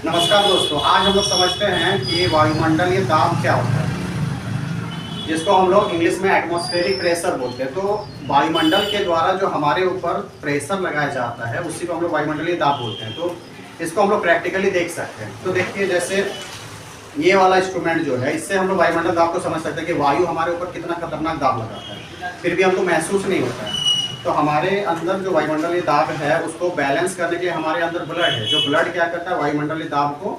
नमस्कार दोस्तों, आज हम लोग समझते हैं कि वायुमंडलीय दाब क्या होता है, जिसको हम लोग इंग्लिश में एटमॉस्फेरिक प्रेशर बोलते हैं। तो वायुमंडल के द्वारा जो हमारे ऊपर प्रेशर लगाया जाता है उसी को हम लोग वायुमंडलीय दाब बोलते हैं। तो इसको हम लोग प्रैक्टिकली देख सकते हैं। तो देखिए, जैसे ये वाला इंस्ट्रूमेंट जो है, इससे हम लोग वायुमंडल दाब को समझ सकते हैं कि वायु हमारे ऊपर कितना खतरनाक दाब लगाता है, फिर भी हमको महसूस नहीं होता है। तो हमारे अंदर जो वायुमंडलीय दाब है उसको बैलेंस करने के लिए हमारे अंदर ब्लड है, जो ब्लड क्या करता है, वायुमंडलीय दाब को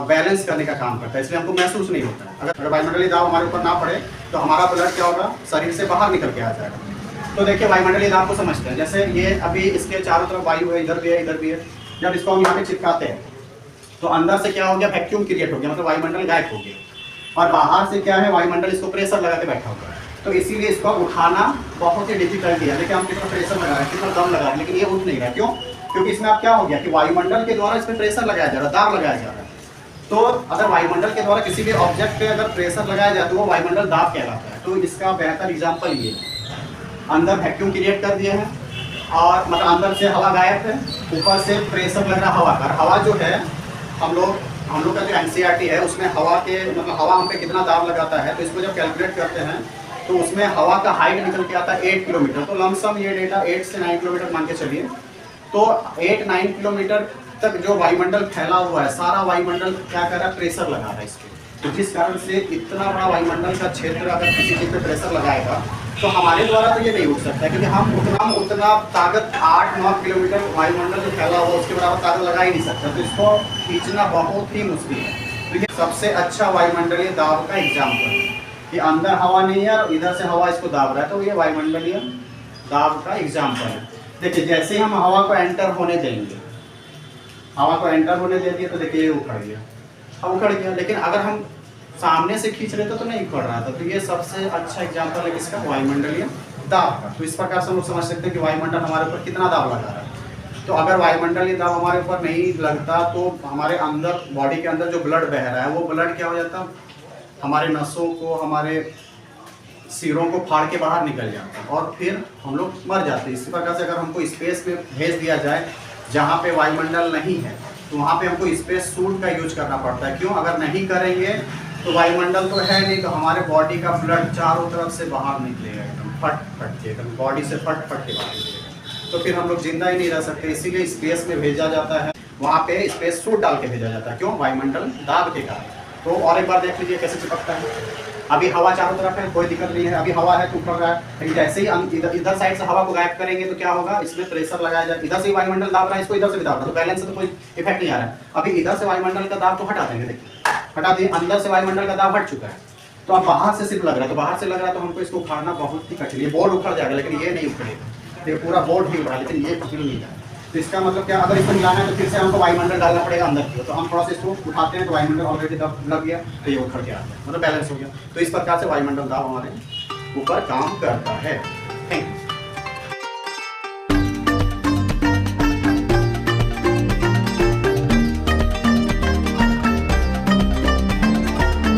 बैलेंस करने का काम करता है, इसलिए हमको महसूस नहीं होता है। अगर वायुमंडलीय दाब हमारे ऊपर ना पड़े तो हमारा ब्लड क्या होगा, शरीर से बाहर निकल के आ जाएगा। तो देखिए, वायुमंडलीय दाब को समझते हैं। जैसे ये अभी इसके चारों तरफ वायु है, इधर भी है, इधर भी है। जब इसको हम यहाँ पे चिपकाते हैं तो अंदर से क्या हो गया, वैक्यूम क्रिएट हो गया, मतलब वायुमंडल गायब हो गया। और बाहर से क्या है, वायुमंडल इसको प्रेशर लगा के बैठा हुआ है। तो इसीलिए इसको उठाना बहुत ही डिफिकल्टी है। लेकिन हम कितना प्रेशर लगा रहे हैं, कितना दम लगा रहे हैं, लेकिन ये उठ नहीं रहा। क्यों? क्योंकि इसमें अब क्या हो गया कि वायुमंडल के द्वारा इसमें प्रेशर लगाया जा रहा है, दाब लगाया जा रहा है। तो अगर वायुमंडल के द्वारा किसी भी ऑब्जेक्ट पे अगर प्रेशर लगाया जाए तो वो वायुमंडल दाब कहलाता है। तो इसका बेहतर एग्जाम्पल ये है, अंदर वैक्यूम क्रिएट कर दिए हैं और मतलब अंदर से हवा गायब है, ऊपर से प्रेशर लग रहा हवा का। हवा जो है, हम लोग का जो एनसीईआरटी है उसमें हवा के मतलब हवा हम पे कितना दाब लगाता है, तो इसको जब कैलकुलेट करते हैं तो उसमें हवा का हाइट निकल के आता है 8 किलोमीटर। तो लमसम ये डेटा 8 से 9 किलोमीटर मान के चलिए। तो 8-9 किलोमीटर तक जो वायुमंडल फैला हुआ है, सारा वायुमंडल क्या कर रहा है, प्रेशर लगा रहा है इसके। तो जिस कारण से इतना बड़ा वायुमंडल का क्षेत्र अगर किसी चीज़ पे प्रेशर लगाएगा तो हमारे द्वारा तो ये नहीं उठ सकता है, क्योंकि हम उतना ताकत 8-9 किलोमीटर वायुमंडल जो फैला हुआ उसके बराबर ताकत लगा ही नहीं सकता। तो इसको खींचना बहुत ही मुश्किल है। तो ये सबसे अच्छा वायुमंडलीय दाब का एग्जाम्पल है कि अंदर हवा नहीं है और इधर से हवा इसको दाब रहा है। तो ये वायुमंडलीय दाब का एग्जाम्पल है। देखिए, जैसे हम हवा को एंटर होने देंगे, हवा को एंटर होने दे दिए तो देखिए ये उखड़ गया, अब उखड़ गया। लेकिन अगर हम सामने से खींच रहे थे तो नहीं उखड़ रहा था। तो ये सबसे अच्छा एग्जाम्पल है किसका, वायुमंडलीय दाब का। तो इस प्रकार से हम लोग समझ सकते हैं कि वायुमंडल हमारे ऊपर कितना दाब लगा रहा है। तो अगर वायुमंडलीय दाब हमारे ऊपर नहीं लगता तो हमारे अंदर, बॉडी के अंदर जो ब्लड बह रहा है वो ब्लड क्या हो जाता, हमारे नसों को, हमारे सिरों को फाड़ के बाहर निकल जाता है और फिर हम लोग मर जाते हैं। इसी प्रकार से अगर हमको स्पेस में भेज दिया जाए जहाँ पे वायुमंडल नहीं है तो वहाँ पे हमको स्पेस सूट का यूज करना पड़ता है। क्यों? अगर नहीं करेंगे तो वायुमंडल तो है नहीं, तो हमारे बॉडी का ब्लड चारों तरफ से बाहर निकलेगा, एकदम फट फट के, एकदम बॉडी से फट फट के बाहर निकलेगा। तो फिर हम लोग जिंदा ही नहीं रह सकते। इसीलिए स्पेस में भेजा जाता है, वहाँ पे स्पेस सूट डाल के भेजा जाता है। क्यों? वायुमंडल दाब के कारण। तो और एक बार देख लीजिए कैसे चिपकता है। अभी हवा चारों तरफ है, कोई दिक्कत नहीं है, अभी हवा है तो उखड़ रहा है। लेकिन जैसे ही इधर साइड से हवा को गायब करेंगे तो क्या होगा, इसमें प्रेशर लगाया जाए। इधर से वायुमंडल दाब रहा है, इसको इधर से भी दाब रहा है, तो बैलेंस से तो कोई इफेक्ट नहीं आ रहा है। अभी इधर से वायुमंडल का दाब को हटा देंगे, देखिए हटा दिए, अंदर से वायुमंडल का दाब हट चुका है। तो अब बाहर से सिर्फ लग रहा है, तो बाहर से लग रहा है तो हमको इसको उखाड़ना बहुत ही कठिन है। बोर्ड उखड़ जाएगा लेकिन ये नहीं उखड़ेगा, ये पूरा बोर्ड ही उखड़ा, लेकिन ये उखड़ नहीं जाएगा। तो इसका मतलब क्या, अगर इसको मिलाना है तो फिर से हमको वायुमंडल डालना पड़ेगा अंदर की। तो हम थोड़ा सा इसको उठाते हैं तो वायुमंडल ऑलरेडी दब लग गया, तो ये उखड़ के आता है, मतलब बैलेंस हो गया। तो इस प्रकार से वायुमंडल दाब हमारे ऊपर काम करता है। Thank you.